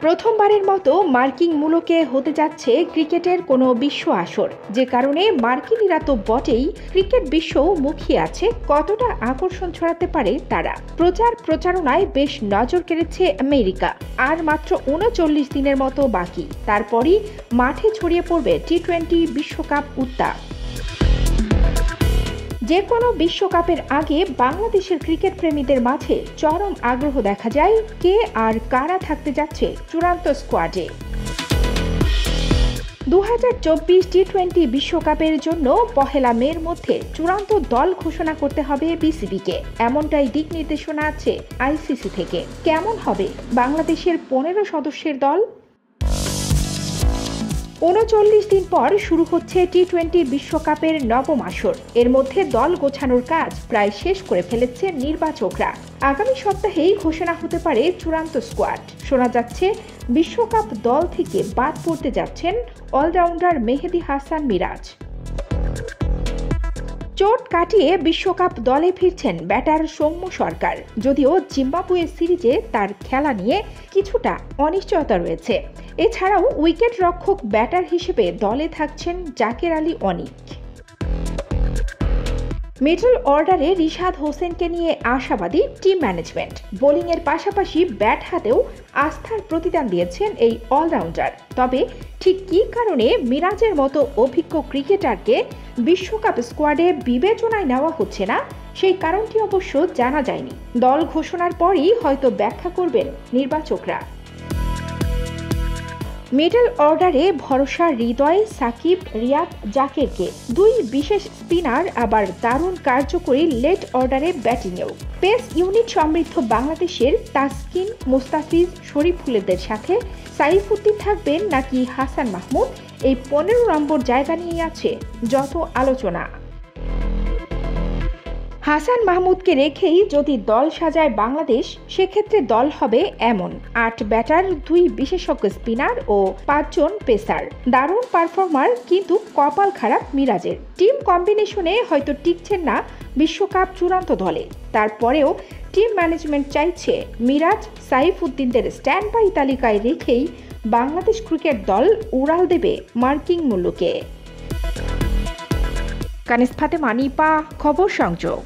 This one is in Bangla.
প্রথমবারের মতো মার্কিন মূলকে হতে যাচ্ছে ক্রিকেটের কোনো বিশ্ব আসর, যে কারণে মার্কিনিরা তো বটেই, ক্রিকেট বিশ্বও মুখিয়ে আছে কতটা আকর্ষণ ছড়াতে পারে তারা। প্রচারণায় বেশ নজর কেড়েছে আমেরিকা। আর মাত্র ৩৯ দিনের মতো বাকি, তারপরই মাঠে ছড়িয়ে পড়বে টি-20 বিশ্বকাপ উত্তাপ। যে কোনো বিশ্বকাপের আগে বাংলাদেশের ক্রিকেট প্রেমীদের মাঝে চরম আগ্রহ দেখা যায় কে আর কারা থাকতে যাচ্ছে চূড়ান্ত স্কোয়াডে। ২০২৪ টি-20 বিশ্বকাপের জন্য ১ মের মধ্যে চূড়ান্ত দল ঘোষণা করতে হবে বিসিবিকে, এমনটাই দিক নির্দেশনা আছে আইসিসি থেকে। কেমন হবে বাংলাদেশের ১৫ সদস্যের দল? ৩৯ দিন পর শুরু হচ্ছে টি-20 বিশ্বকাপের নবম আসর। এর মধ্যে দল গোছানোর কাজ প্রায় শেষ করে ফেলেছে নির্বাচকরা। আগামী সপ্তাহেই ঘোষণা হতে পারে চূড়ান্ত স্কোয়াড। শোনা যাচ্ছে বিশ্বকাপ দল থেকে বাদ পড়তে যাচ্ছেন অলরাউন্ডার মেহেদী হাসান মিরাজ। চোট কাটিয়ে বিশ্বকাপ দলে ফিরছেন ব্যাটার সৌম্য সরকার, যদিও জিম্বাবুয়ে সিরিজে তার খেলা নিয়ে কিছুটা অনিশ্চয়তা রয়েছে। এছাড়াও উইকেট রক্ষক ব্যাটার হিসেবে দলে থাকছেন জাকের আলী অনিক। মিডল অর্ডারে রিশাদ হোসেনকে নিয়ে আশাবাদী টিম ম্যানেজমেন্ট। বোলিংয়ের পাশাপাশি ব্যাট হাতেও আস্থার প্রতিদান দিয়েছেন এই অলরাউন্ডার। তবে ঠিক কী কারণে মিরাজের মতো অভিজ্ঞ ক্রিকেটারকে বিশ্বকাপ স্কোয়াডে বিবেচনায় নেওয়া হচ্ছে না, সেই কারণটি অবশ্য জানা যায়নি। দল ঘোষণার পরই হয়তো ব্যাখ্যা করবেন নির্বাচকরা। মিডল অর্ডারে ভরসা হৃদয়, সাকিব, রিয়াদ, জাকেরকে। দুই বিশেষ স্পিনার, আবার দারুণ কার্যকরী লেট অর্ডারে ব্যাটিংয়েও। পেস ইউনিট সমৃদ্ধ বাংলাদেশের তাসকিন, মুস্তাফিজ, শরীফুলদের সাথে সাইফুদ্দিন থাকবেন নাকি হাসান মাহমুদ, এই ১৫ নম্বর জায়গা নিয়ে আছে যত আলোচনা। হাসান মাহমুদকে রেখেই যদি দল সাজায় বাংলাদেশ, সেক্ষেত্রে দল হবে এমন: ৮ ব্যাটার, ২ বিশেষজ্ঞ স্পিনার ও ৫ জন পেসার। দারুণ পারফর্মার, কিন্তু কপাল খারাপ মিরাজের। টিম কম্বিনেশনে হয়তো টিকছেন না বিশ্বকাপ চূড়ান্ত দলে। তারপরেও টিম ম্যানেজমেন্ট চাইছে মিরাজ, সাইফুদ্দিনদের স্ট্যান্ড বাই তালিকায় রেখেই বাংলাদেশ ক্রিকেট দল উড়াল দেবে মার্কিন মূল্যকে। কানিস ফাতেমা, নিপা, খবর সংযোগ।